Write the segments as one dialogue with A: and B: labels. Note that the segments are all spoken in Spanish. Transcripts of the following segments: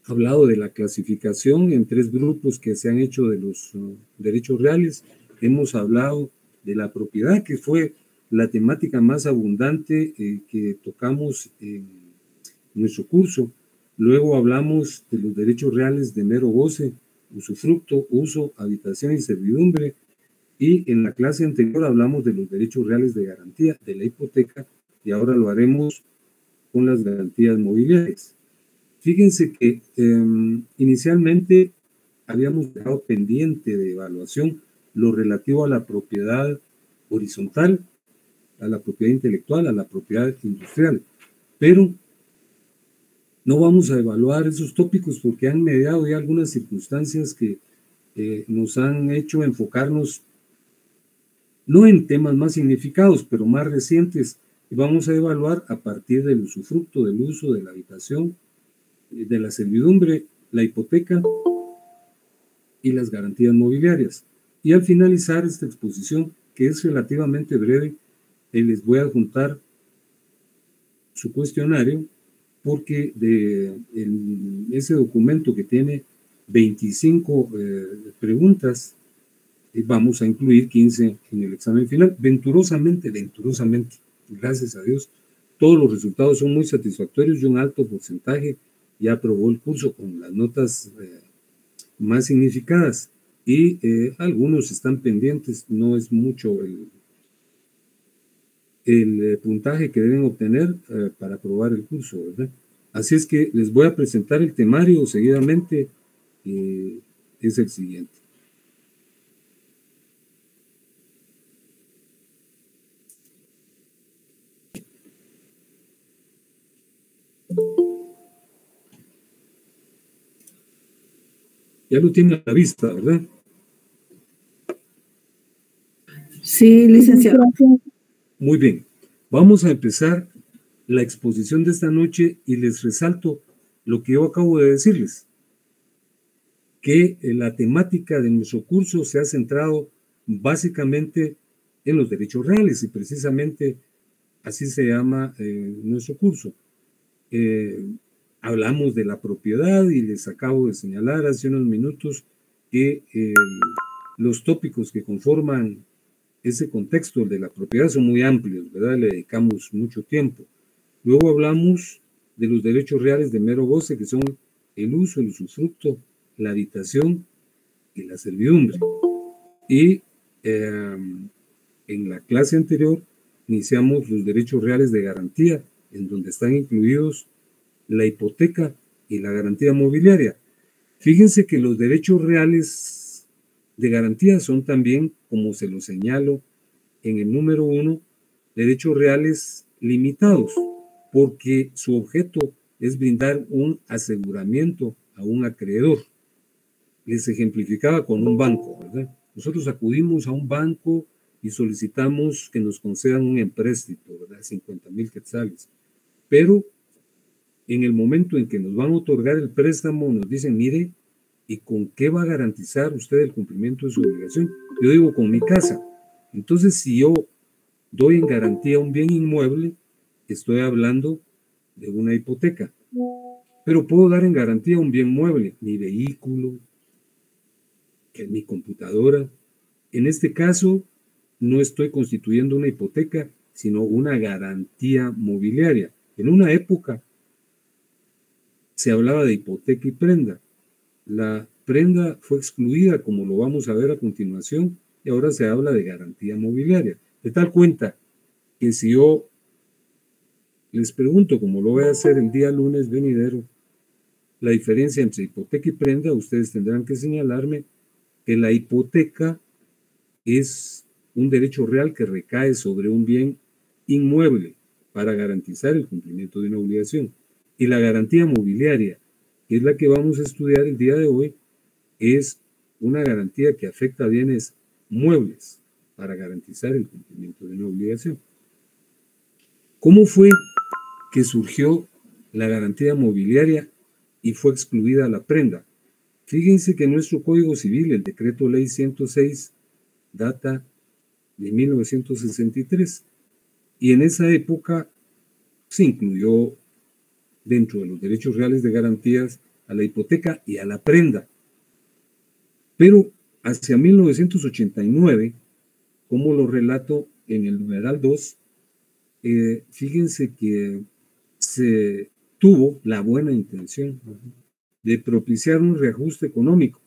A: hablado de la clasificación en 3 grupos que se han hecho de los derechos reales. Hemos hablado de la propiedad, que fue la temática más abundante que tocamos en nuestro curso. Luego hablamos de los derechos reales de mero goce, usufructo, uso, habitación y servidumbre. Y en la clase anterior hablamos de los derechos reales de garantía de la hipoteca, y ahora lo haremos con las garantías mobiliarias. Fíjense que inicialmente habíamos dejado pendiente de evaluación lo relativo a la propiedad horizontal, a la propiedad intelectual, a la propiedad industrial, pero no vamos a evaluar esos tópicos porque han mediado ya algunas circunstancias que nos han hecho enfocarnos no en temas más significados, pero más recientes, y vamos a evaluar a partir del usufructo, del uso, de la habitación, de la servidumbre, la hipoteca y las garantías mobiliarias. Y al finalizar esta exposición, que es relativamente breve, les voy a adjuntar su cuestionario, porque de ese documento que tiene 25 preguntas, vamos a incluir 15 en el examen final. Venturosamente, gracias a Dios, todos los resultados son muy satisfactorios y un alto porcentaje ya aprobó el curso con las notas más significadas, y algunos están pendientes. No es mucho el puntaje que deben obtener para aprobar el curso, ¿verdad? Así es que les voy a presentar el temario seguidamente. Es el siguiente. Ya lo tiene a la vista, ¿verdad?
B: Sí, licenciado.
A: Muy bien. Vamos a empezar la exposición de esta noche y les resalto lo que yo acabo de decirles, que la temática de nuestro curso se ha centrado básicamente en los derechos reales, y precisamente así se llama nuestro curso. Hablamos de la propiedad y les acabo de señalar hace unos minutos que los tópicos que conforman ese contexto, el de la propiedad, son muy amplios, ¿verdad? Le dedicamos mucho tiempo. Luego hablamos de los derechos reales de mero goce, que son el uso, el usufructo, la habitación y la servidumbre. Y en la clase anterior iniciamos los derechos reales de garantía, en donde están incluidos la hipoteca y la garantía mobiliaria. Fíjense que los derechos reales de garantía son también, como se lo señalo en el número 1, derechos reales limitados, porque su objeto es brindar un aseguramiento a un acreedor. Les ejemplificaba con un banco, ¿verdad? Nosotros acudimos a un banco y solicitamos que nos concedan un empréstito, ¿verdad? 50,000 quetzales. Pero en el momento en que nos van a otorgar el préstamo, nos dicen, mire, ¿y con qué va a garantizar usted el cumplimiento de su obligación? Yo digo, con mi casa. Entonces, si yo doy en garantía un bien inmueble, estoy hablando de una hipoteca. Pero puedo dar en garantía un bien mueble, mi vehículo, que es mi computadora. En este caso, no estoy constituyendo una hipoteca, sino una garantía mobiliaria. En una época se hablaba de hipoteca y prenda. La prenda fue excluida, como lo vamos a ver a continuación, y ahora se habla de garantía mobiliaria. De tal cuenta que si yo les pregunto, como lo voy a hacer el día lunes venidero, la diferencia entre hipoteca y prenda, ustedes tendrán que señalarme que la hipoteca es un derecho real que recae sobre un bien inmueble para garantizar el cumplimiento de una obligación. Y la garantía mobiliaria, que es la que vamos a estudiar el día de hoy, es una garantía que afecta a bienes muebles para garantizar el cumplimiento de una obligación. ¿Cómo fue que surgió la garantía mobiliaria y fue excluida la prenda? Fíjense que nuestro Código Civil, el Decreto Ley 106, data de 1963, y en esa época se incluyó dentro de los derechos reales de garantías a la hipoteca y a la prenda. Pero hacia 1989, como lo relato en el numeral 2, fíjense que se tuvo la buena intención de propiciar un reajuste económico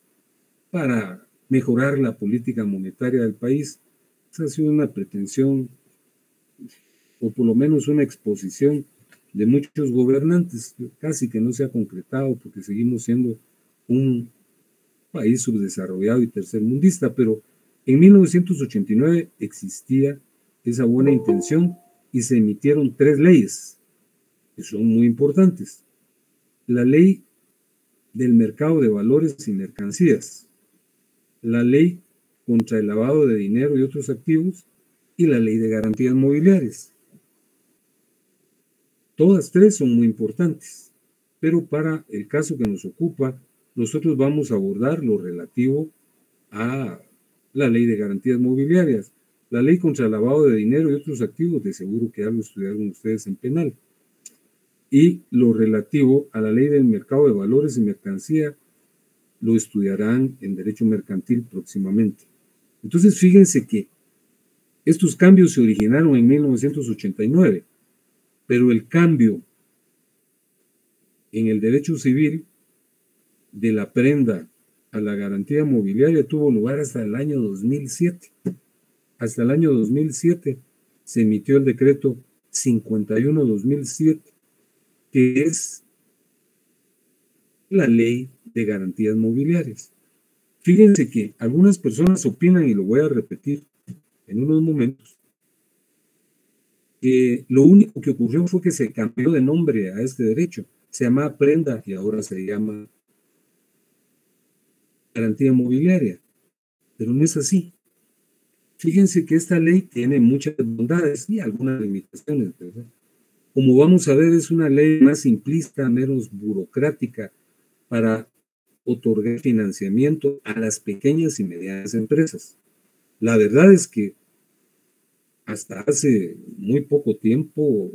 A: para mejorar la política monetaria del país. Esa ha sido una pretensión, o por lo menos una exposición de muchos gobernantes, casi que no se ha concretado porque seguimos siendo un país subdesarrollado y tercermundista, pero en 1989 existía esa buena intención y se emitieron 3 leyes que son muy importantes. La ley del mercado de valores y mercancías, la ley contra el lavado de dinero y otros activos y la ley de garantías mobiliarias. Todas 3 son muy importantes, pero para el caso que nos ocupa, nosotros vamos a abordar lo relativo a la ley de garantías mobiliarias, la ley contra el lavado de dinero y otros activos, de seguro que ya lo estudiaron ustedes en penal, y lo relativo a la ley del mercado de valores y mercancía lo estudiarán en derecho mercantil próximamente. Entonces, fíjense que estos cambios se originaron en 1989, pero el cambio en el derecho civil de la prenda a la garantía mobiliaria tuvo lugar hasta el año 2007. Hasta el año 2007 se emitió el decreto 51-2007, que es la ley de garantías mobiliarias. Fíjense que algunas personas opinan, y lo voy a repetir en unos momentos, que lo único que ocurrió fue que se cambió de nombre a este derecho. Se llamaba prenda y ahora se llama garantía mobiliaria, pero no es así. Fíjense que esta ley tiene muchas bondades y algunas limitaciones, ¿verdad? Como vamos a ver, es una ley más simplista, menos burocrática para otorgar financiamiento a las pequeñas y medianas empresas. La verdad es que hasta hace muy poco tiempo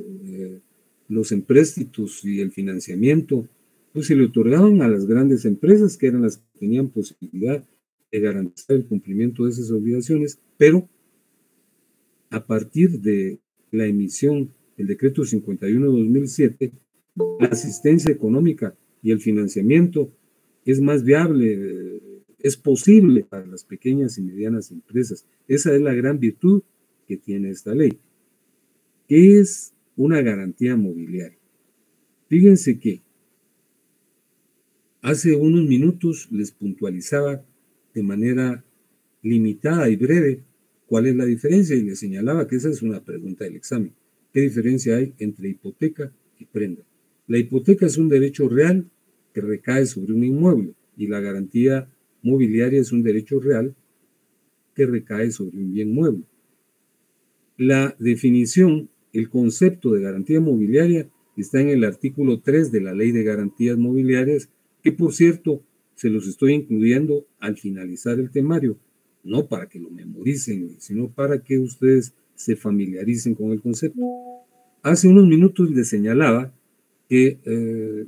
A: los empréstitos y el financiamiento pues se le otorgaban a las grandes empresas, que eran las que tenían posibilidad de garantizar el cumplimiento de esas obligaciones, pero a partir de la emisión del decreto 51-2007, la asistencia económica y el financiamiento es más viable, es posible para las pequeñas y medianas empresas. Esa es la gran virtud que tiene esta ley. ¿Qué es una garantía mobiliaria? Fíjense que hace unos minutos les puntualizaba de manera limitada y breve cuál es la diferencia y les señalaba que esa es una pregunta del examen. ¿Qué diferencia hay entre hipoteca y prenda? La hipoteca es un derecho real que recae sobre un inmueble y la garantía mobiliaria es un derecho real que recae sobre un bien mueble. La definición, el concepto de garantía mobiliaria está en el artículo 3 de la Ley de Garantías Mobiliarias, que por cierto se los estoy incluyendo al finalizar el temario, no para que lo memoricen, sino para que ustedes se familiaricen con el concepto. Hace unos minutos les señalaba que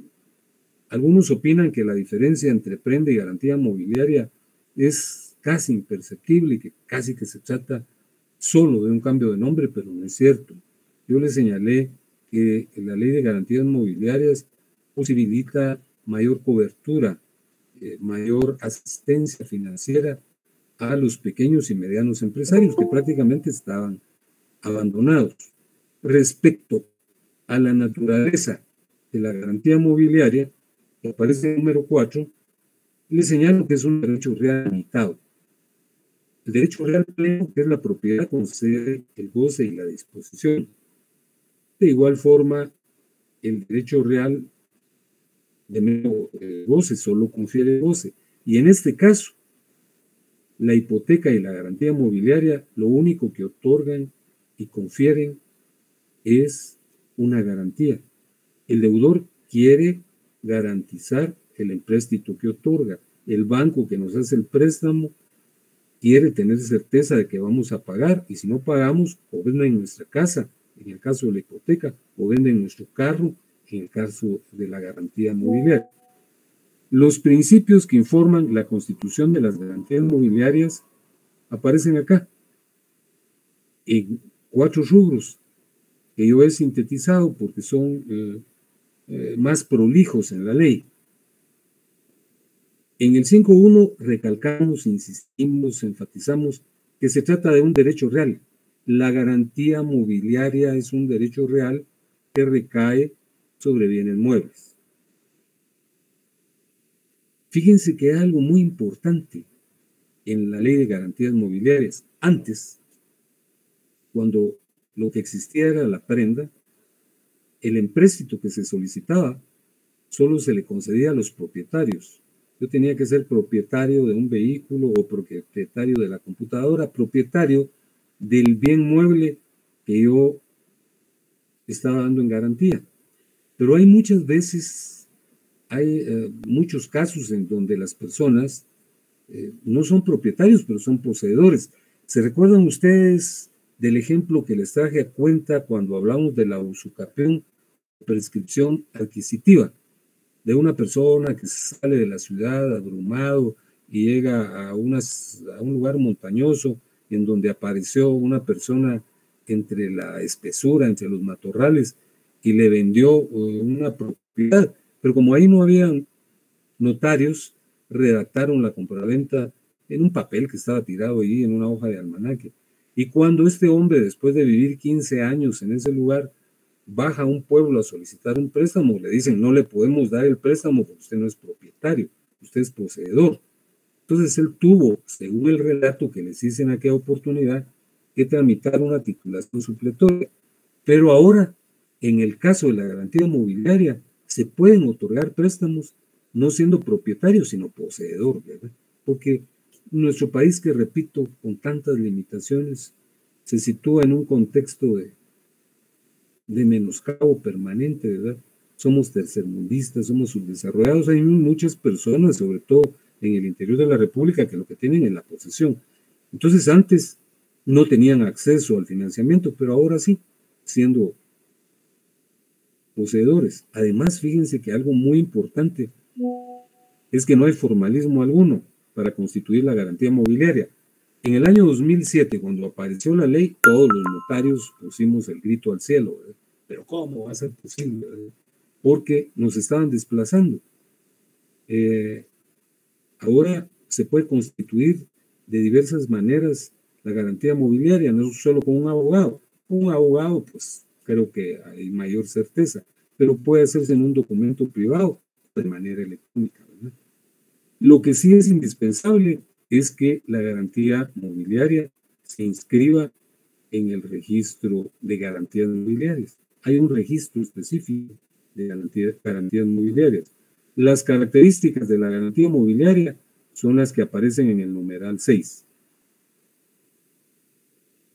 A: algunos opinan que la diferencia entre prenda y garantía mobiliaria es casi imperceptible y que casi que se trata solo de un cambio de nombre, pero no es cierto. Yo les señalé que la Ley de Garantías Mobiliarias posibilita mayor cobertura, mayor asistencia financiera a los pequeños y medianos empresarios que prácticamente estaban abandonados. Respecto a la naturaleza de la garantía mobiliaria, que aparece en el número 4, les señalo que es un derecho real limitado. El derecho real pleno, que es la propiedad, concede el goce y la disposición. De igual forma, el derecho real de mero goce solo confiere goce. Y en este caso, la hipoteca y la garantía mobiliaria lo único que otorgan y confieren es una garantía. El deudor quiere garantizar el empréstito que otorga. El banco que nos hace el préstamo quiere tener certeza de que vamos a pagar, y si no pagamos, o venden nuestra casa, en el caso de la hipoteca, o venden nuestro carro, en el caso de la garantía mobiliaria. Los principios que informan la constitución de las garantías mobiliarias aparecen acá, en 4 rubros, que yo he sintetizado porque son más prolijos en la ley. En el 5.1 recalcamos, insistimos, enfatizamos que se trata de un derecho real. La garantía mobiliaria es un derecho real que recae sobre bienes muebles. Fíjense que hay algo muy importante en la ley de garantías mobiliarias. Antes, cuando lo que existía era la prenda, el empréstito que se solicitaba solo se le concedía a los propietarios. Yo tenía que ser propietario de un vehículo o propietario de la computadora, propietario del bien mueble que yo estaba dando en garantía. Pero hay muchas veces, muchos casos en donde las personas no son propietarios, pero son poseedores. ¿Se recuerdan ustedes del ejemplo que les traje a cuenta cuando hablamos de la usucapión, prescripción adquisitiva? De una persona que sale de la ciudad abrumado y llega a un lugar montañoso en donde apareció una persona entre la espesura, entre los matorrales, y le vendió una propiedad. Pero como ahí no habían notarios, redactaron la compraventa en un papel que estaba tirado allí en una hoja de almanaque. Y cuando este hombre, después de vivir 15 años en ese lugar, baja a un pueblo a solicitar un préstamo, le dicen, no le podemos dar el préstamo porque usted no es propietario, usted es poseedor. Entonces él tuvo, según el relato que les hice en aquella oportunidad, que tramitar una titulación supletoria. Pero ahora, en el caso de la garantía mobiliaria, se pueden otorgar préstamos no siendo propietario, sino poseedor, ¿verdad? Porque nuestro país, que repito, con tantas limitaciones, se sitúa en un contexto de menoscabo permanente, ¿verdad? Somos tercermundistas, somos subdesarrollados. Hay muchas personas, sobre todo en el interior de la República, que lo que tienen es la posesión. Entonces, antes no tenían acceso al financiamiento, pero ahora sí, siendo poseedores. Además, fíjense que algo muy importante es que no hay formalismo alguno para constituir la garantía mobiliaria. En el año 2007, cuando apareció la ley, todos los notarios pusimos el grito al cielo, ¿verdad? Pero ¿cómo va a ser posible? ¿Verdad? Porque nos estaban desplazando. Ahora se puede constituir de diversas maneras la garantía mobiliaria, no solo con un abogado. Con un abogado, pues creo que hay mayor certeza, pero puede hacerse en un documento privado de manera electrónica, ¿verdad? Lo que sí es indispensable es que la garantía mobiliaria se inscriba en el registro de garantías mobiliarias. Hay un registro específico de garantías mobiliarias. Las características de la garantía mobiliaria son las que aparecen en el numeral 6.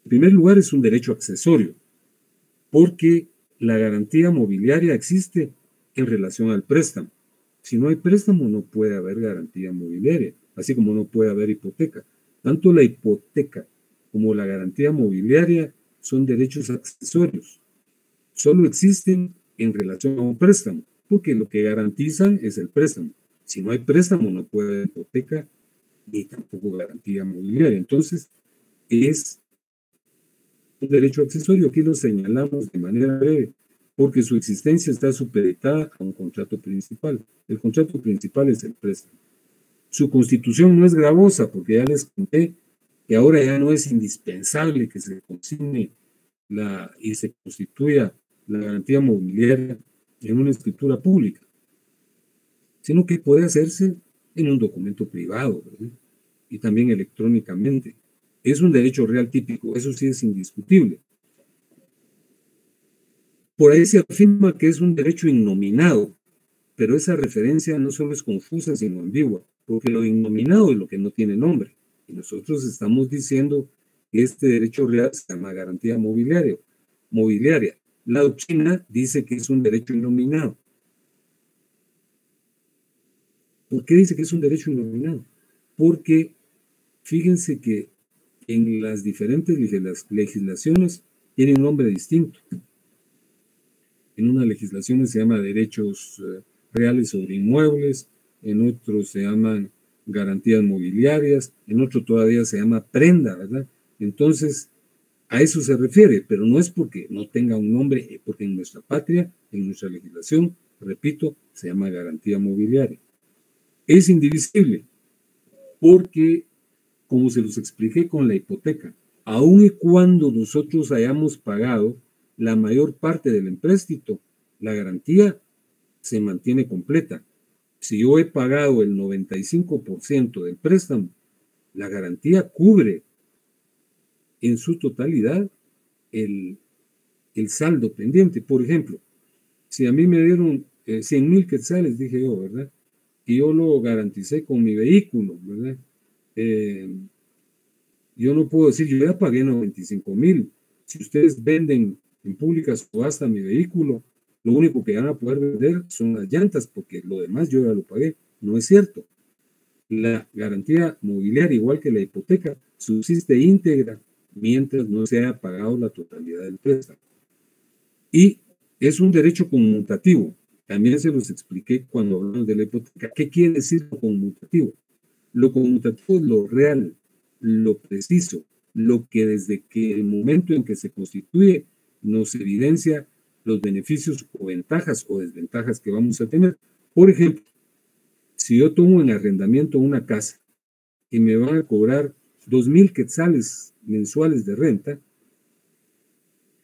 A: En primer lugar, es un derecho accesorio, porque la garantía mobiliaria existe en relación al préstamo. Si no hay préstamo, no puede haber garantía mobiliaria, así como no puede haber hipoteca. Tanto la hipoteca como la garantía mobiliaria son derechos accesorios. Solo existen en relación a un préstamo, porque lo que garantizan es el préstamo. Si no hay préstamo, no puede haber hipoteca ni tampoco garantía mobiliaria. Entonces, es un derecho accesorio. Aquí lo señalamos de manera breve, porque su existencia está supeditada a un contrato principal. El contrato principal es el préstamo. Su constitución no es gravosa, porque ya les conté que ahora ya no es indispensable que se consigne y se constituya la garantía mobiliaria en una escritura pública, sino que puede hacerse en un documento privado, ¿verdad? Y también electrónicamente. Es un derecho real típico, eso sí es indiscutible. Por ahí se afirma que es un derecho innominado, pero esa referencia no solo es confusa, sino ambigua, porque lo innominado es lo que no tiene nombre. Y nosotros estamos diciendo que este derecho real se llama garantía mobiliaria. La doctrina dice que es un derecho innominado. ¿Por qué dice que es un derecho innominado? Porque fíjense que en las diferentes legislaciones tiene un nombre distinto. En una legislación se llama derechos reales sobre inmuebles, en otros se llaman garantías mobiliarias, en otro todavía se llama prenda, ¿verdad? Entonces, a eso se refiere, pero no es porque no tenga un nombre, porque en nuestra patria, en nuestra legislación, repito, se llama garantía mobiliaria. Es indivisible, porque, como se los expliqué con la hipoteca, aun y cuando nosotros hayamos pagado la mayor parte del empréstito, la garantía se mantiene completa. Si yo he pagado el 95% del préstamo, la garantía cubre en su totalidad el saldo pendiente. Por ejemplo, si a mí me dieron 100,000 quetzales, dije yo, ¿verdad? Y yo lo garanticé con mi vehículo, ¿verdad? Yo no puedo decir, yo ya pagué 95,000. Si ustedes venden en pública subasta mi vehículo, lo único que van a poder vender son las llantas, porque lo demás yo ya lo pagué. No es cierto. La garantía mobiliaria, igual que la hipoteca, subsiste íntegra mientras no se haya pagado la totalidad del préstamo. Y es un derecho conmutativo. También se los expliqué cuando hablamos de la hipoteca. ¿Qué quiere decir lo conmutativo? Lo conmutativo es lo real, lo preciso, lo que desde que el momento en que se constituye nos evidencia los beneficios o ventajas o desventajas que vamos a tener. Por ejemplo, si yo tomo en arrendamiento una casa y me van a cobrar 2,000 quetzales mensuales de renta,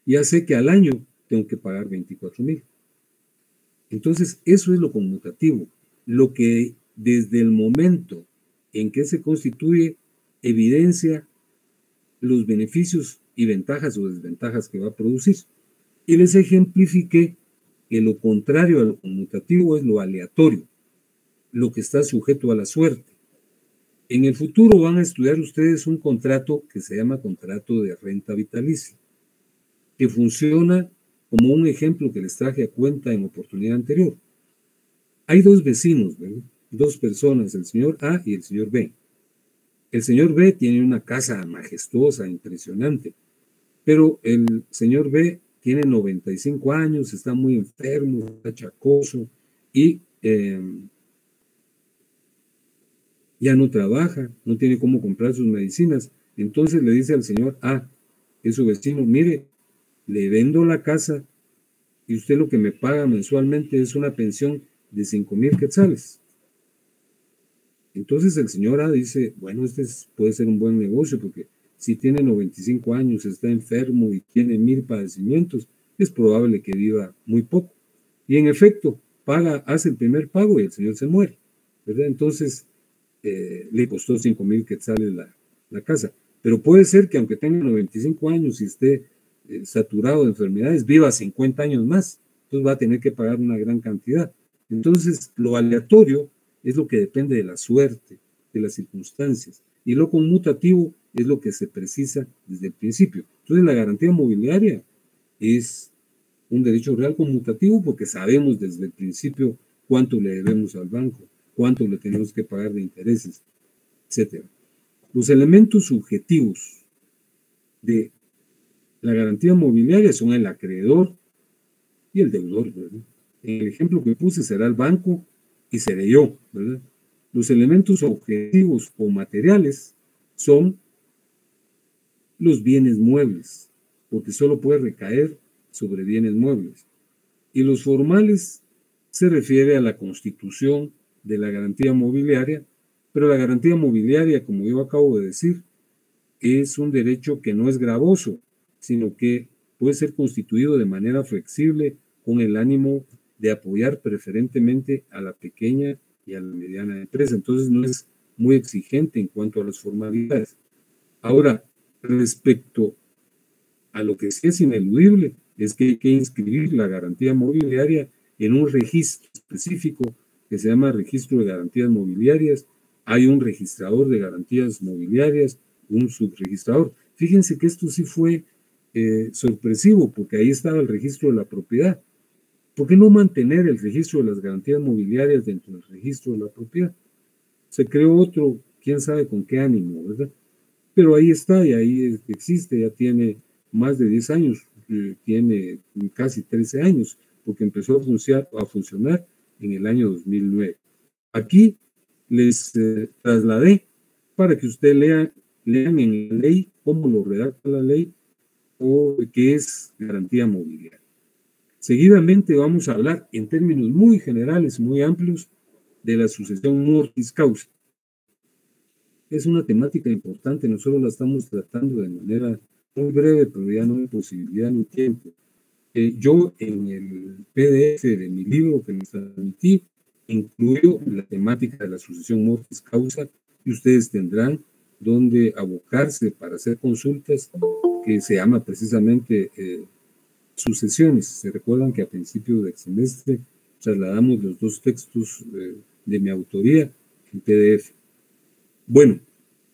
A: ya sé que al año tengo que pagar 24,000. Entonces, eso es lo conmutativo, lo que desde el momento en que se constituye evidencia los beneficios y ventajas o desventajas que va a producir. Y les ejemplifiqué que lo contrario a lo conmutativo es lo aleatorio, lo que está sujeto a la suerte. En el futuro van a estudiar ustedes un contrato que se llama contrato de renta vitalicia, que funciona como un ejemplo que les traje a cuenta en oportunidad anterior. Hay dos vecinos, ¿verdad? Dos personas, el señor A y el señor B. El señor B tiene una casa majestuosa, impresionante, pero el señor B tiene 95 años, está muy enfermo, está achacoso y ya no trabaja, no tiene cómo comprar sus medicinas. Entonces le dice al señor A, que es su vecino, mire, le vendo la casa y usted lo que me paga mensualmente es una pensión de 5,000 quetzales. Entonces el señor A dice, bueno, puede ser un buen negocio porque si tiene 95 años, está enfermo y tiene 1,000 padecimientos, es probable que viva muy poco. Y en efecto, hace el primer pago y el señor se muere, ¿verdad? Entonces le costó 5,000 quetzales la casa. Pero puede ser que aunque tenga 95 años y esté saturado de enfermedades, viva 50 años más. Entonces va a tener que pagar una gran cantidad. Entonces, lo aleatorio es lo que depende de la suerte, de las circunstancias. Y lo conmutativo es lo que se precisa desde el principio. Entonces, la garantía mobiliaria es un derecho real conmutativo porque sabemos desde el principio cuánto le debemos al banco, cuánto le tenemos que pagar de intereses, etc. Los elementos subjetivos de la garantía mobiliaria son el acreedor y el deudor, ¿verdad? En el ejemplo que puse será el banco y seré yo, ¿verdad? Los elementos objetivos o materiales son los bienes muebles, porque solo puede recaer sobre bienes muebles. Y los formales se refiere a la constitución de la garantía mobiliaria, pero la garantía mobiliaria, como yo acabo de decir, es un derecho que no es gravoso, sino que puede ser constituido de manera flexible con el ánimo de apoyar preferentemente a la pequeña y a la mediana empresa. Entonces no es muy exigente en cuanto a las formalidades. Ahora, respecto a lo que sí es ineludible, es que hay que inscribir la garantía mobiliaria en un registro específico que se llama Registro de Garantías Mobiliarias. Hay un registrador de garantías mobiliarias, un subregistrador. Fíjense que esto sí fue sorpresivo, porque ahí estaba el registro de la propiedad. ¿Por qué no mantener el registro de las garantías mobiliarias dentro del registro de la propiedad? Se creó otro, quién sabe con qué ánimo, ¿verdad? Pero ahí está y ahí existe, ya tiene más de 10 años, tiene casi 13 años, porque empezó a funcionar en el año 2009. Aquí les trasladé para que usted lean en la ley cómo lo redacta la ley o qué es garantía mobiliaria. Seguidamente vamos a hablar en términos muy generales, muy amplios, de la sucesión mortis causa. Es una temática importante, nosotros la estamos tratando de manera muy breve, pero ya no hay posibilidad ni tiempo. Yo en el PDF de mi libro que les transmití, incluyo la temática de la sucesión mortis causa y ustedes tendrán donde abocarse para hacer consultas, que se llama precisamente sucesiones. Se recuerdan que a principio del semestre trasladamos los dos textos de mi autoría en PDF. Bueno,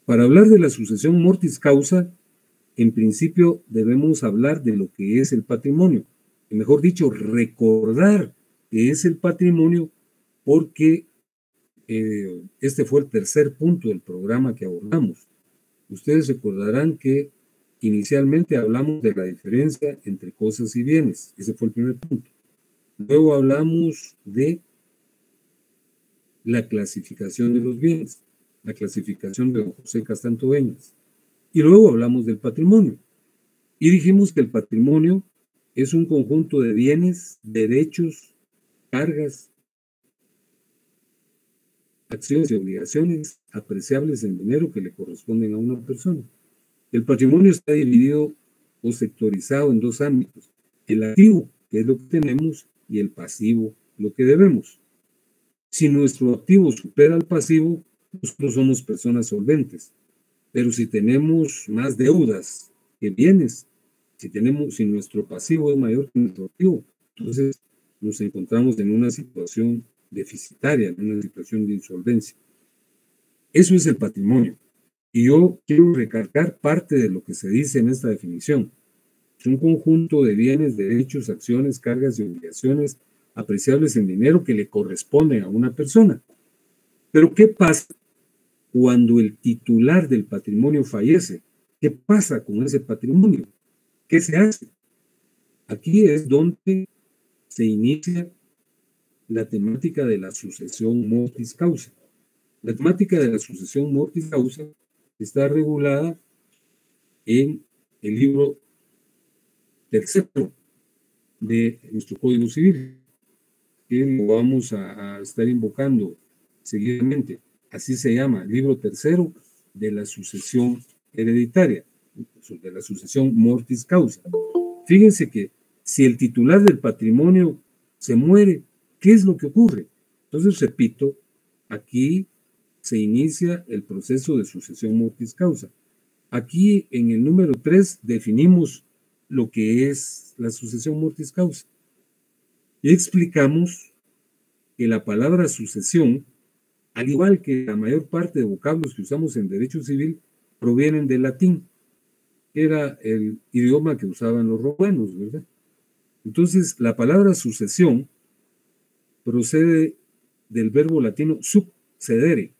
A: para hablar de la sucesión mortis causa, en principio debemos hablar de lo que es el patrimonio, y mejor dicho, recordar que es el patrimonio, porque este fue el tercer punto del programa que abordamos. Ustedes recordarán que inicialmente hablamos de la diferencia entre cosas y bienes, ese fue el primer punto. Luego hablamos de la clasificación de los bienes, la clasificación de don José Castanto Beñas. Y luego hablamos del patrimonio. Y dijimos que el patrimonio es un conjunto de bienes, derechos, cargas, acciones y obligaciones apreciables en dinero que le corresponden a una persona. El patrimonio está dividido o sectorizado en dos ámbitos: el activo, que es lo que tenemos, y el pasivo, lo que debemos. Si nuestro activo supera al pasivo, nosotros somos personas solventes. Pero si tenemos más deudas que bienes, si nuestro pasivo es mayor que nuestro activo, entonces nos encontramos en una situación deficitaria, en una situación de insolvencia. Eso es el patrimonio. Y yo quiero recalcar parte de lo que se dice en esta definición. Es un conjunto de bienes, derechos, acciones, cargas y obligaciones apreciables en dinero que le corresponden a una persona. Pero ¿qué pasa cuando el titular del patrimonio fallece? ¿Qué pasa con ese patrimonio? ¿Qué se hace? Aquí es donde se inicia la temática de la sucesión mortis causa. La temática de la sucesión mortis causa está regulada en el libro tercero de nuestro Código Civil, que lo vamos a estar invocando seguidamente. Así se llama, libro tercero de la sucesión hereditaria, de la sucesión mortis causa. Fíjense que si el titular del patrimonio se muere, ¿qué es lo que ocurre? Entonces, repito, aquí se inicia el proceso de sucesión mortis causa. Aquí en el número 3 definimos lo que es la sucesión mortis causa. Y explicamos que la palabra sucesión, al igual que la mayor parte de vocablos que usamos en derecho civil, provienen del latín, que era el idioma que usaban los romanos, ¿verdad? Entonces, la palabra sucesión procede del verbo latino succedere,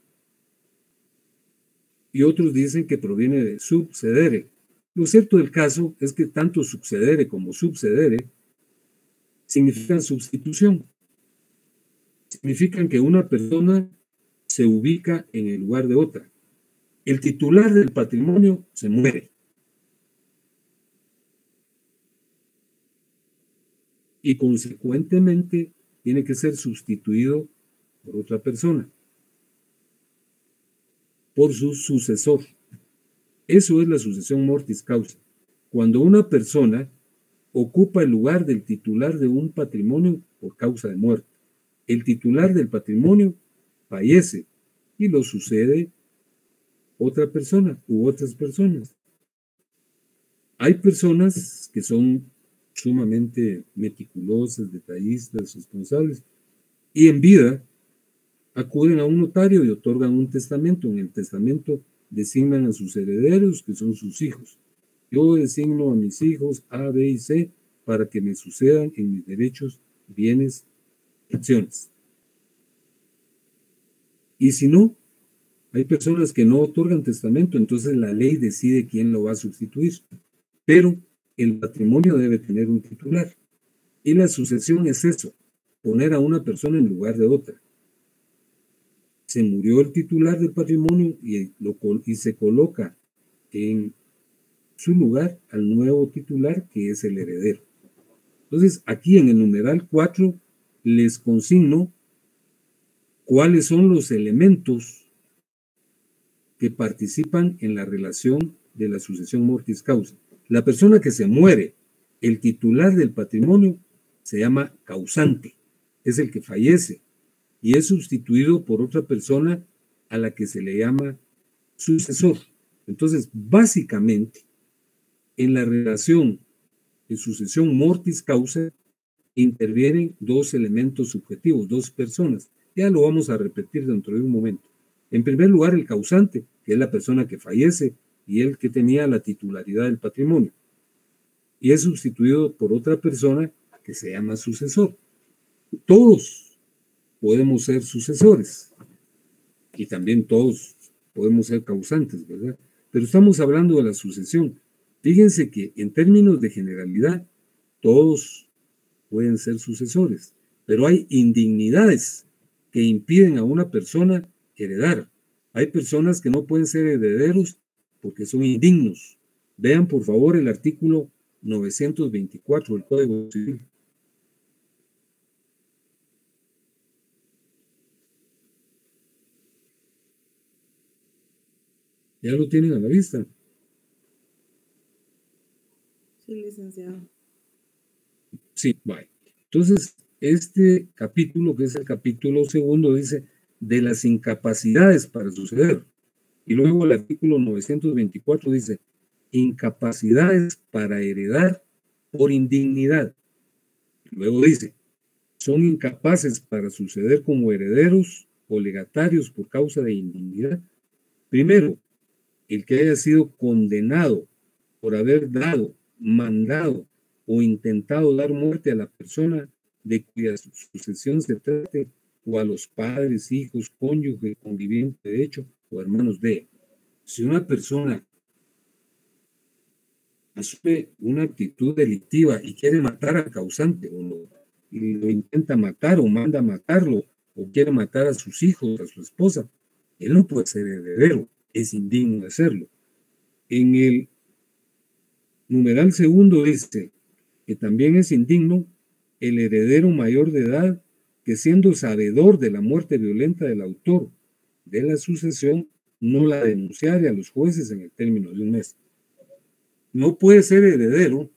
A: y otros dicen que proviene de subcedere. Lo cierto del caso es que tanto succedere como subcedere significan sustitución. Significan que una persona se ubica en el lugar de otra. El titular del patrimonio se muere. Y consecuentemente tiene que ser sustituido por otra persona, por su sucesor. Eso es la sucesión mortis causa. Cuando una persona ocupa el lugar del titular de un patrimonio por causa de muerte. El titular del patrimonio fallece y lo sucede otra persona u otras personas. Hay personas que son sumamente meticulosas, detallistas, responsables, y en vida acuden a un notario y otorgan un testamento. En el testamento designan a sus herederos, que son sus hijos. Yo designo a mis hijos A, B y C para que me sucedan en mis derechos, bienes y acciones. Y si no, hay personas que no otorgan testamento, entonces la ley decide quién lo va a sustituir. Pero el patrimonio debe tener un titular. Y la sucesión es eso, poner a una persona en lugar de otra. se murió el titular del patrimonio y se coloca en su lugar al nuevo titular, que es el heredero. Entonces, aquí en el numeral 4 les consigno cuáles son los elementos que participan en la relación de la sucesión mortis causa. La persona que se muere, el titular del patrimonio, se llama causante, es el que fallece y es sustituido por otra persona a la que se le llama sucesor. Entonces, básicamente, en la relación de sucesión mortis causa intervienen dos elementos subjetivos, dos personas. Ya lo vamos a repetir dentro de un momento. En primer lugar, el causante, que es la persona que fallece y el que tenía la titularidad del patrimonio. Y es sustituido por otra persona que se llama sucesor. Todos podemos ser sucesores y también todos podemos ser causantes, ¿verdad? Pero estamos hablando de la sucesión. Fíjense que en términos de generalidad, todos pueden ser sucesores, pero hay indignidades que impiden a una persona heredar. Hay personas que no pueden ser herederos porque son indignos. Vean por favor el artículo 924 del Código Civil. ¿Ya lo tienen a la vista?
B: Sí, licenciado.
A: Sí, vale. Entonces, este capítulo, que es el capítulo segundo, dice de las incapacidades para suceder. Y luego el artículo 924 dice incapacidades para heredar por indignidad. Luego dice, son incapaces para suceder como herederos o legatarios por causa de indignidad. Primero, el que haya sido condenado por haber dado, mandado o intentado dar muerte a la persona de cuya sucesión se trate, o a los padres, hijos, cónyuge, conviviente de hecho, o hermanos de. Si una persona asume una actitud delictiva y quiere matar al causante, y lo intenta matar o manda a matarlo, o quiere matar a sus hijos, a su esposa, él no puede ser heredero, es indigno de hacerlo. En el numeral segundo dice que también es indigno el heredero mayor de edad que, siendo sabedor de la muerte violenta del autor de la sucesión, no la denunciare a los jueces en el término de un mes. No puede ser heredero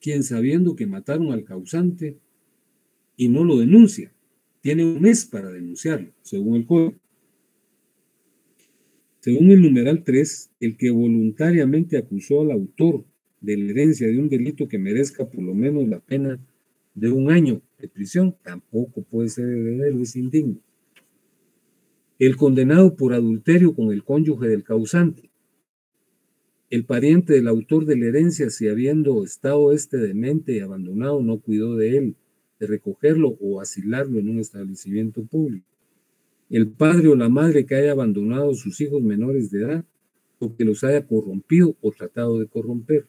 A: quien, sabiendo que mataron al causante y no lo denuncia, tiene un mes para denunciarlo, según el código. Según el numeral 3, el que voluntariamente acusó al autor de la herencia de un delito que merezca por lo menos la pena de 1 año de prisión, tampoco puede ser heredero, es indigno. El condenado por adulterio con el cónyuge del causante, el pariente del autor de la herencia, si habiendo estado demente y abandonado, no cuidó de él, de recogerlo o asilarlo en un establecimiento público. El padre o la madre que haya abandonado a sus hijos menores de edad o que los haya corrompido o tratado de corromper.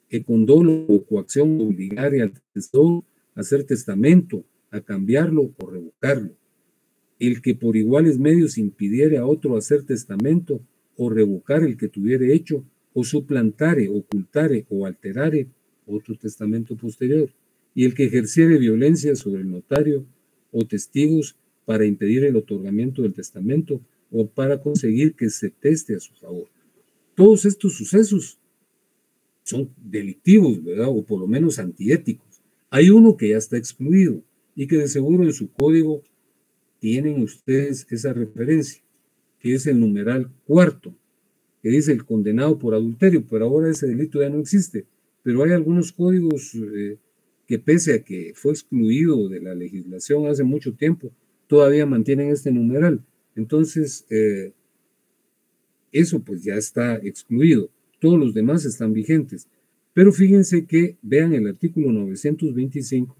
A: Que con dolo o coacción obligare al tesoro a hacer testamento, a cambiarlo o revocarlo. El que por iguales medios impidiere a otro hacer testamento o revocar el que tuviere hecho, o suplantare, ocultare o alterare otro testamento posterior. Y el que ejerciere violencia sobre el notario o testigos para impedir el otorgamiento del testamento o para conseguir que se teste a su favor. Todos estos sucesos son delictivos, ¿verdad? O por lo menos antiéticos. Hay uno que ya está excluido y que de seguro en su código tienen ustedes esa referencia, que es el numeral 4, que dice el condenado por adulterio, pero ahora ese delito ya no existe. Pero hay algunos códigos que, pese a que fue excluido de la legislación hace mucho tiempo, todavía mantienen este numeral. Entonces, eso pues ya está excluido. Todos los demás están vigentes. Pero fíjense que vean el artículo 925.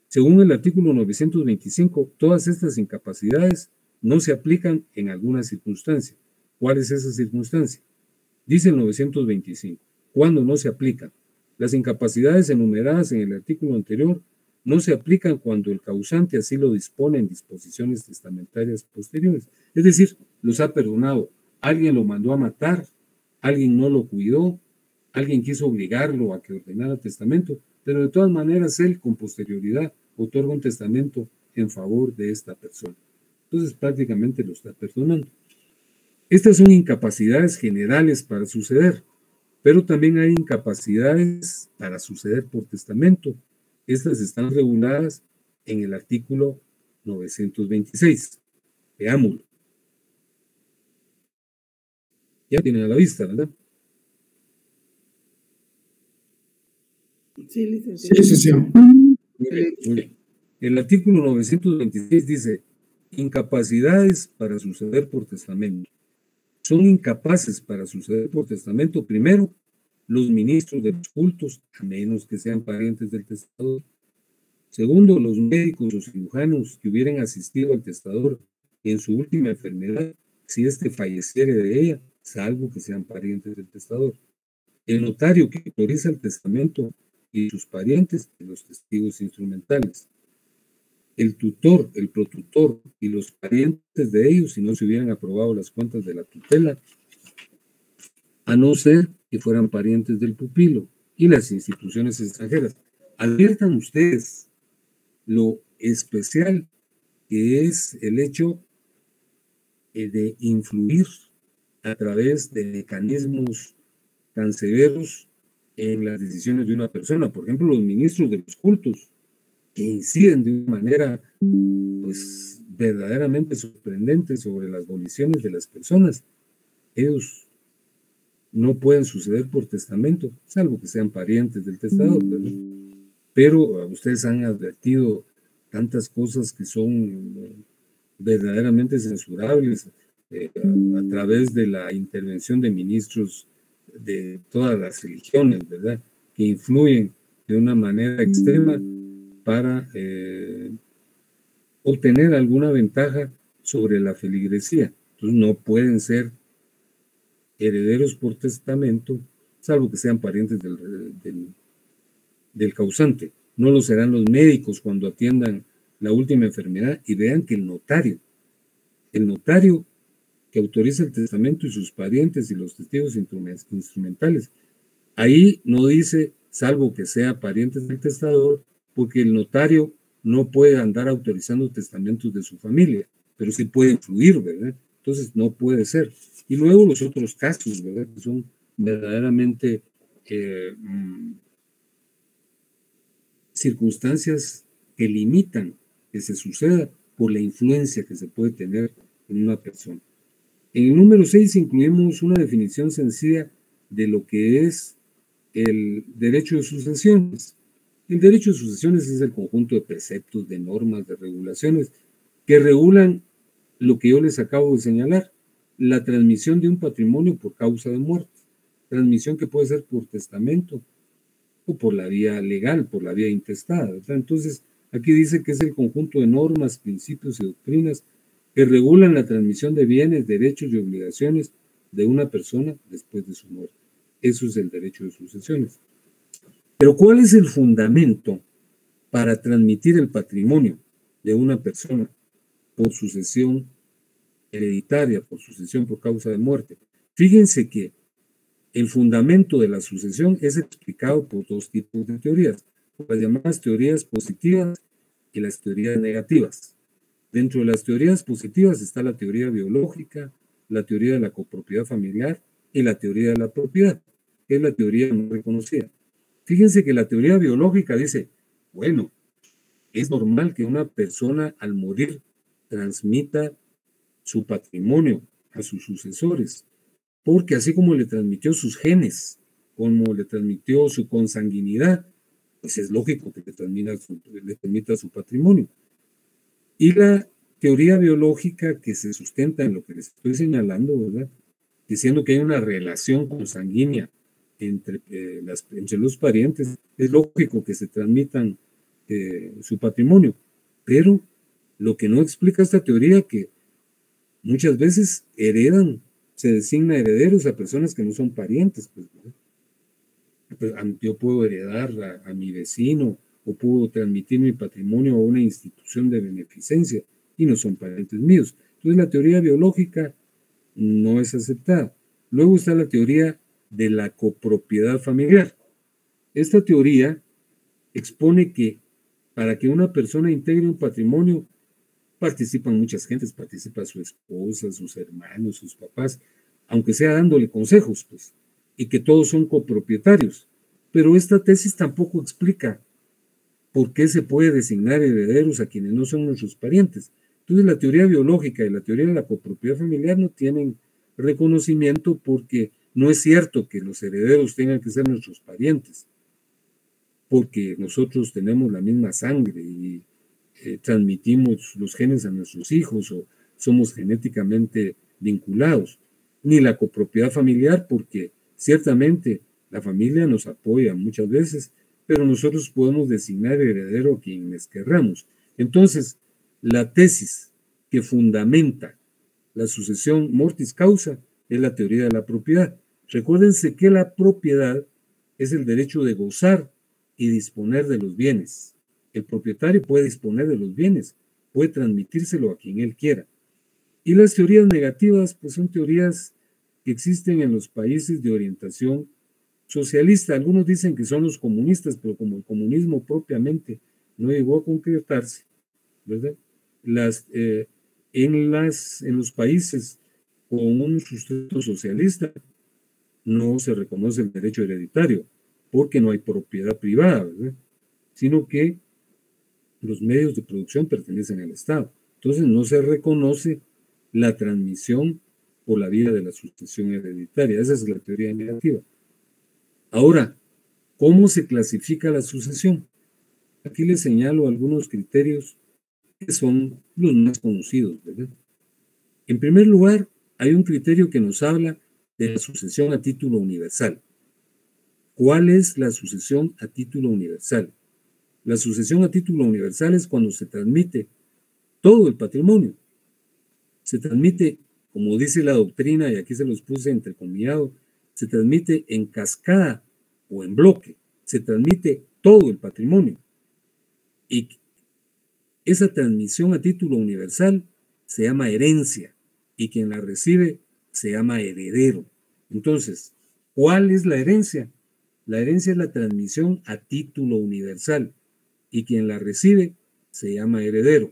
A: Según el artículo 925, todas estas incapacidades no se aplican en alguna circunstancia. ¿Cuál es esa circunstancia? Dice el 925. ¿Cuándo no se aplican? Las incapacidades enumeradas en el artículo anterior no se aplican cuando el causante así lo dispone en disposiciones testamentarias posteriores. Es decir, los ha perdonado. Alguien lo mandó a matar, alguien no lo cuidó, alguien quiso obligarlo a que ordenara testamento, pero de todas maneras él con posterioridad otorga un testamento en favor de esta persona. Entonces prácticamente lo está perdonando. Estas son incapacidades generales para suceder, pero también hay incapacidades para suceder por testamento. Estas están reguladas en el artículo 926. Veámoslo. Ya tienen a la vista, ¿verdad?
B: Sí, licenciado.
C: Sí, licenciado.
A: Muy bien. El artículo 926 dice, incapacidades para suceder por testamento. Son incapaces para suceder por testamento, primero, los ministros de los cultos, a menos que sean parientes del testador. Segundo, los médicos o cirujanos que hubieran asistido al testador en su última enfermedad, si éste falleciere de ella, salvo que sean parientes del testador. El notario que autoriza el testamento y sus parientes y los testigos instrumentales. El tutor, el protutor y los parientes de ellos, si no se hubieran aprobado las cuentas de la tutela, a no ser que fueran parientes del pupilo, y las instituciones extranjeras. Adviertan ustedes lo especial que es el hecho de influir a través de mecanismos tan severos en las decisiones de una persona. Por ejemplo, los ministros de los cultos, que inciden de una manera pues verdaderamente sorprendente sobre las voliciones de las personas. Ellos no pueden suceder por testamento, salvo que sean parientes del testador, ¿verdad? Pero ustedes han advertido tantas cosas que son verdaderamente censurables a través de la intervención de ministros de todas las religiones, ¿verdad? Que influyen de una manera extrema para obtener alguna ventaja sobre la feligresía. Entonces no pueden ser herederos por testamento, salvo que sean parientes del causante. No lo serán los médicos cuando atiendan la última enfermedad. Y vean que el notario que autoriza el testamento y sus parientes y los testigos instrumentales, ahí no dice salvo que sea parientes del testador, porque el notario no puede andar autorizando testamentos de su familia, pero sí puede influir, ¿verdad? Entonces no puede ser. Y luego los otros casos, ¿verdad? Que son verdaderamente circunstancias que limitan que se suceda por la influencia que se puede tener en una persona. En el número 6 incluimos una definición sencilla de lo que es el derecho de sucesiones. El derecho de sucesiones es el conjunto de preceptos, de normas, de regulaciones que regulan lo que yo les acabo de señalar, la transmisión de un patrimonio por causa de muerte, transmisión que puede ser por testamento o por la vía legal, por la vía intestada, ¿verdad? Entonces, aquí dice que es el conjunto de normas, principios y doctrinas que regulan la transmisión de bienes, derechos y obligaciones de una persona después de su muerte. Eso es el derecho de sucesiones. Pero ¿cuál es el fundamento para transmitir el patrimonio de una persona por sucesión hereditaria, por sucesión por causa de muerte? Fíjense que el fundamento de la sucesión es explicado por dos tipos de teorías, las llamadas teorías positivas y las teorías negativas. Dentro de las teorías positivas está la teoría biológica, la teoría de la copropiedad familiar y la teoría de la propiedad, que es la teoría no reconocida. Fíjense que la teoría biológica dice, bueno, es normal que una persona al morir transmita su patrimonio a sus sucesores, porque así como le transmitió sus genes, como le transmitió su consanguinidad, pues es lógico que le transmita su patrimonio. Y la teoría biológica que se sustenta en lo que les estoy señalando, ¿verdad? Diciendo que hay una relación consanguínea entre los parientes, es lógico que se transmitan su patrimonio, pero lo que no explica esta teoría que muchas veces se designa herederos a personas que no son parientes, pues, yo puedo heredar a mi vecino o puedo transmitir mi patrimonio a una institución de beneficencia y no son parientes míos. Entonces la teoría biológica no es aceptada. Luego está la teoría de la copropiedad familiar. Esta teoría expone que para que una persona integre un patrimonio participan muchas gentes, participa su esposa, sus hermanos, sus papás, aunque sea dándole consejos, pues, y que todos son copropietarios. Pero esta tesis tampoco explica por qué se puede designar herederos a quienes no son nuestros parientes. Entonces la teoría biológica y la teoría de la copropiedad familiar no tienen reconocimiento porque no es cierto que los herederos tengan que ser nuestros parientes, porque nosotros tenemos la misma sangre y transmitimos los genes a nuestros hijos o somos genéticamente vinculados, ni la copropiedad familiar, porque ciertamente la familia nos apoya muchas veces, pero nosotros podemos designar heredero a quienes querramos. Entonces, la tesis que fundamenta la sucesión mortis causa es la teoría de la propiedad. Recuérdense que la propiedad es el derecho de gozar y disponer de los bienes. El propietario puede disponer de los bienes, puede transmitírselo a quien él quiera. Y las teorías negativas, pues son teorías que existen en los países de orientación socialista. Algunos dicen que son los comunistas, pero como el comunismo propiamente no llegó a concretarse, ¿verdad? En los países con un sustento socialista no se reconoce el derecho hereditario, porque no hay propiedad privada, ¿verdad? Sino que los medios de producción pertenecen al Estado. Entonces no se reconoce la transmisión por la vía de la sucesión hereditaria. Esa es la teoría negativa. Ahora, ¿cómo se clasifica la sucesión? Aquí les señalo algunos criterios que son los más conocidos, ¿verdad? En primer lugar, hay un criterio que nos habla de la sucesión a título universal. ¿Cuál es la sucesión a título universal? La sucesión a título universal es cuando se transmite todo el patrimonio. Se transmite, como dice la doctrina, y aquí se los puse entrecomillado, se transmite en cascada o en bloque. Se transmite todo el patrimonio. Y esa transmisión a título universal se llama herencia y quien la recibe se llama heredero. Entonces, ¿cuál es la herencia? La herencia es la transmisión a título universal y quien la recibe se llama heredero.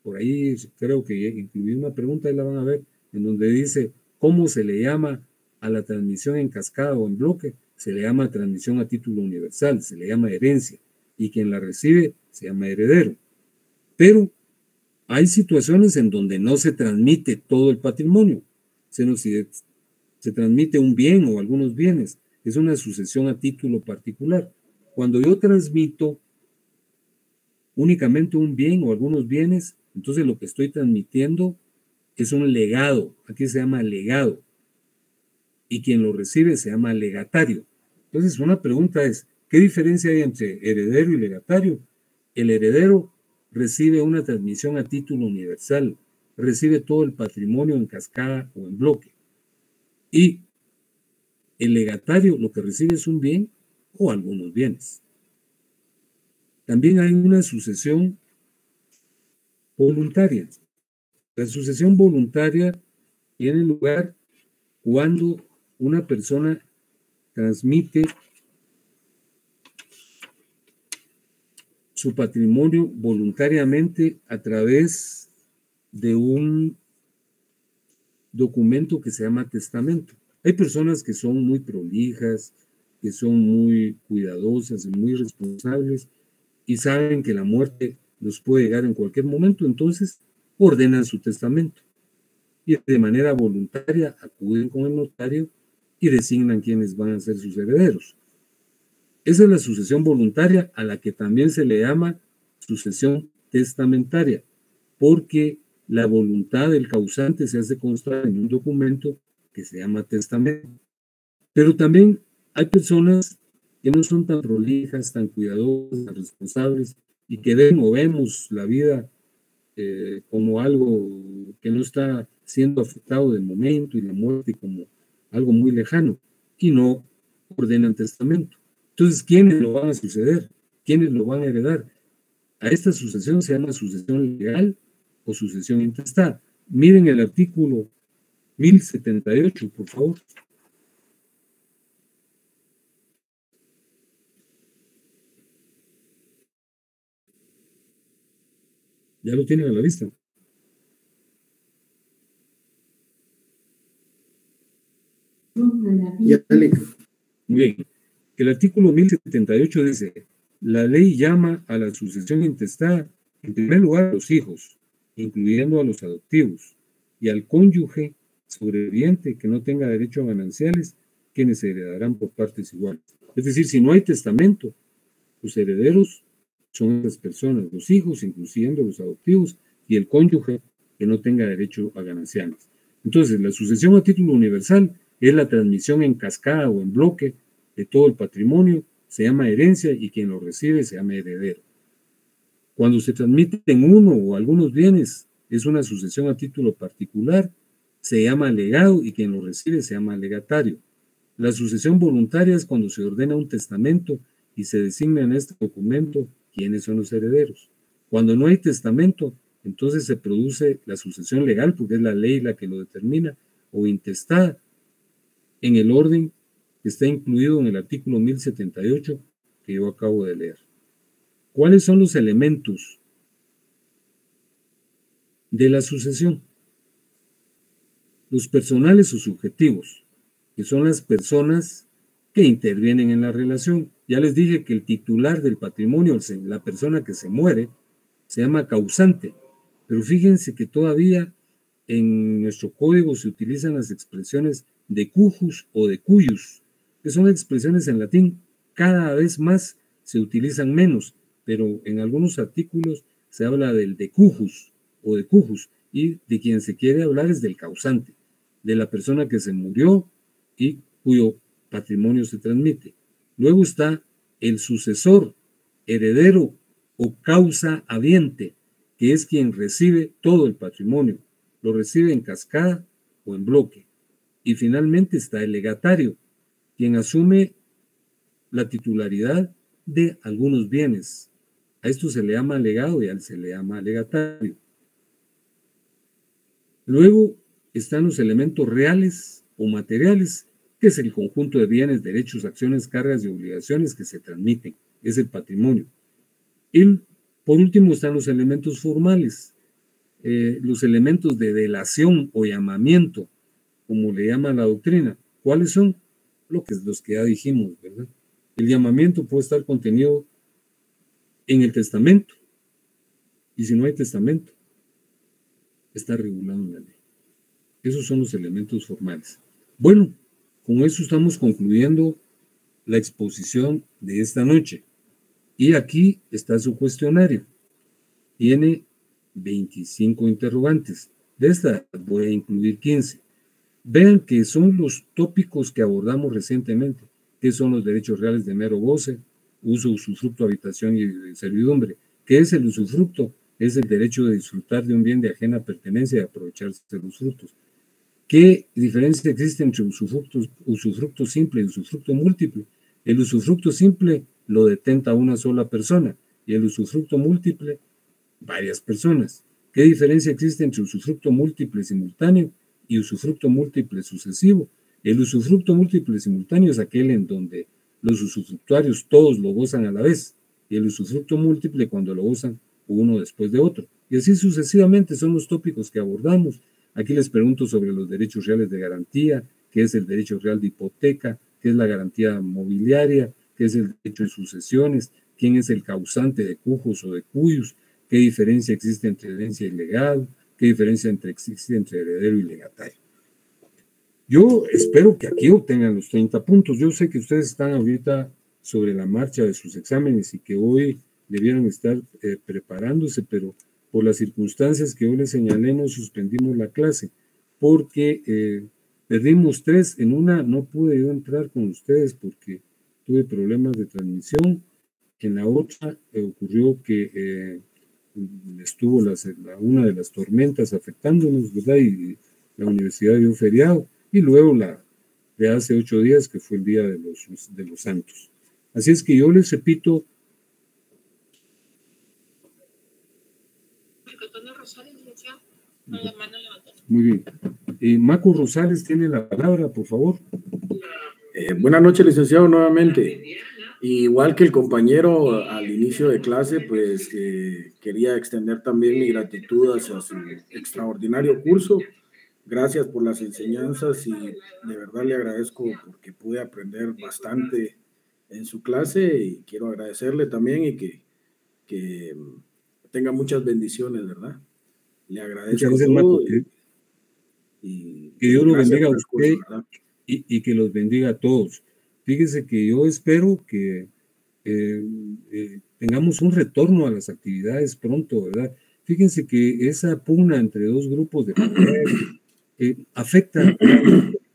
A: Por ahí creo que incluí una pregunta, ahí la van a ver, en donde dice cómo se le llama a la transmisión en cascada o en bloque. Se le llama transmisión a título universal, se le llama herencia y quien la recibe se llama heredero. Pero hay situaciones en donde no se transmite todo el patrimonio, se transmite un bien o algunos bienes. Es una sucesión a título particular. Cuando yo transmito únicamente un bien o algunos bienes, entonces lo que estoy transmitiendo es un legado. Aquí se llama legado. Y quien lo recibe se llama legatario. Entonces, una pregunta es, ¿qué diferencia hay entre heredero y legatario? El heredero recibe una transmisión a título universal, recibe todo el patrimonio en cascada o en bloque. Y el legatario lo que recibe es un bien o algunos bienes. También hay una sucesión voluntaria. La sucesión voluntaria tiene lugar cuando una persona transmite su patrimonio voluntariamente a través de un documento que se llama testamento. Hay personas que son muy prolijas, que son muy cuidadosas y muy responsables y saben que la muerte los puede llegar en cualquier momento, entonces ordenan su testamento y de manera voluntaria acuden con el notario y designan quiénes van a ser sus herederos. Esa es la sucesión voluntaria, a la que también se le llama sucesión testamentaria, porque la voluntad del causante se hace constar en un documento que se llama testamento. Pero también hay personas que no son tan prolijas, tan cuidadosas, tan responsables, y que ven o vemos la vida como algo que no está siendo afectado de momento y la muerte como algo muy lejano, y no ordenan testamento. Entonces, ¿quiénes lo van a suceder? ¿quiénes lo van a heredar? A esta sucesión se llama sucesión legal o sucesión intestada. Miren el artículo 1078, por favor. Ya lo tienen a la vista. Muy bien. El artículo 1078 dice: la ley llama a la sucesión intestada, en primer lugar, a los hijos, incluyendo a los adoptivos, y al cónyuge sobreviviente que no tenga derecho a gananciales, quienes se heredarán por partes iguales. Es decir, si no hay testamento, los herederos son esas personas, los hijos, incluyendo los adoptivos, y el cónyuge que no tenga derecho a gananciales. Entonces, la sucesión a título universal es la transmisión en cascada o en bloque de todo el patrimonio, se llama herencia, y quien lo recibe se llama heredero. Cuando se transmiten uno o algunos bienes, es una sucesión a título particular, se llama legado, y quien lo recibe se llama legatario. La sucesión voluntaria es cuando se ordena un testamento y se designa en este documento quiénes son los herederos. Cuando no hay testamento, entonces se produce la sucesión legal, porque es la ley la que lo determina, o intestada, en el orden que está incluido en el artículo 1078 que yo acabo de leer. ¿Cuáles son los elementos de la sucesión? Los personales o subjetivos, que son las personas que intervienen en la relación. Ya les dije que el titular del patrimonio, la persona que se muere, se llama causante, pero fíjense que todavía en nuestro código se utilizan las expresiones de cujus o de cuyus, que son expresiones en latín. Cada vez más se utilizan menos, pero en algunos artículos se habla del de cujus o de cujus, y de quien se quiere hablar es del causante, de la persona que se murió y cuyo patrimonio se transmite. Luego está el sucesor, heredero o causa habiente, que es quien recibe todo el patrimonio, lo recibe en cascada o en bloque. Y finalmente está el legatario, quien asume la titularidad de algunos bienes. A esto se le llama legado y a él se le llama legatario. Luego están los elementos reales o materiales, que es el conjunto de bienes, derechos, acciones, cargas y obligaciones que se transmiten. Es el patrimonio. Y por último están los elementos formales, los elementos de delación o llamamiento, como le llama la doctrina. ¿Cuáles son? Los que ya dijimos, ¿verdad? El llamamiento puede estar contenido en el testamento, y si no hay testamento, está regulado en la ley. Esos son los elementos formales. Bueno, con eso estamos concluyendo la exposición de esta noche. Y aquí está su cuestionario. Tiene 25 interrogantes. De esta voy a incluir 15. Vean que son los tópicos que abordamos recientemente, que son los derechos reales de mero goce, uso, usufructo, habitación y servidumbre. ¿Qué es el usufructo? Es el derecho de disfrutar de un bien de ajena pertenencia y aprovecharse de los frutos. ¿Qué diferencia existe entre usufructo simple y usufructo múltiple? El usufructo simple lo detenta una sola persona y el usufructo múltiple varias personas. ¿Qué diferencia existe entre usufructo múltiple simultáneo y usufructo múltiple sucesivo? El usufructo múltiple simultáneo es aquel en donde los usufructuarios todos lo gozan a la vez, y el usufructo múltiple cuando lo gozan uno después de otro. Y así sucesivamente son los tópicos que abordamos. Aquí les pregunto sobre los derechos reales de garantía, qué es el derecho real de hipoteca, qué es la garantía mobiliaria, qué es el derecho de sucesiones, quién es el causante de cujos o de cuyos, qué diferencia existe entre herencia y legado, qué diferencia existe entre heredero y legatario. Yo espero que aquí obtengan los 30 puntos. Yo sé que ustedes están ahorita sobre la marcha de sus exámenes y que hoy debieran estar preparándose, pero por las circunstancias que yo les señalé, nos suspendimos la clase, porque perdimos 3. En una no pude yo entrar con ustedes porque tuve problemas de transmisión. En la otra ocurrió que estuvo una de las tormentas afectándonos, ¿verdad? Y la universidad dio feriado. Y luego la de hace 8 días, que fue el Día de los Santos. Así es que yo les repito Muy bien. Maco Rosales tiene la palabra, por favor.
C: Buenas noches, licenciado, nuevamente. Igual que el compañero al inicio de clase, pues quería extender también mi gratitud hacia su extraordinario curso. Gracias por las enseñanzas y de verdad le agradezco porque pude aprender bastante en su clase y quiero agradecerle también y que tenga muchas bendiciones, ¿verdad? Le agradezco
A: gracias,
C: todo
A: Maco,
C: y
A: que Dios lo bendiga a
C: por el
A: usted
C: curso,
A: y que los bendiga a todos. Fíjese que yo espero que tengamos un retorno a las actividades pronto, ¿verdad? Fíjense que esa pugna entre dos grupos de poder afecta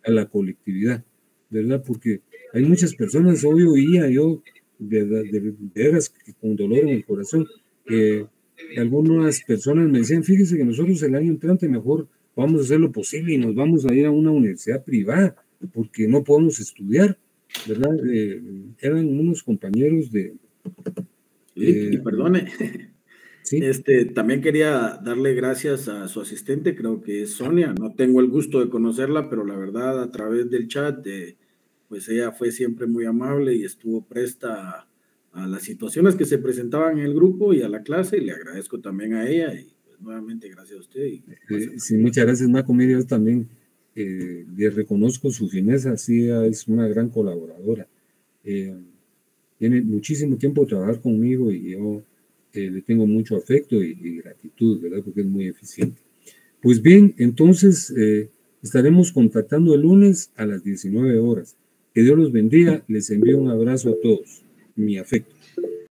A: a la colectividad, ¿verdad? Porque hay muchas personas, hoy oía yo de veras con dolor en el corazón, que algunas personas me decían, fíjese que nosotros el año entrante mejor vamos a hacer lo posible y nos vamos a ir a una universidad privada porque no podemos estudiar, ¿verdad? Eran unos compañeros de...
C: y perdone,
A: ¿sí?
C: También quería darle gracias a su asistente, creo que es Sonia, no tengo el gusto de conocerla, pero la verdad a través del chat, pues ella fue siempre muy amable y estuvo presta a las situaciones que se presentaban en el grupo y a la clase, y le agradezco también a ella, y pues nuevamente gracias a usted.
A: Sí, muchas gracias, Maco. Mire, yo también le reconozco su fineza, sí, ella es una gran colaboradora. Tiene muchísimo tiempo de trabajar conmigo y yo le tengo mucho afecto y gratitud, ¿verdad? Porque es muy eficiente. Pues bien, entonces estaremos contactando el lunes a las 19 horas. Que Dios los bendiga. Les envío un abrazo a todos. Mi afecto.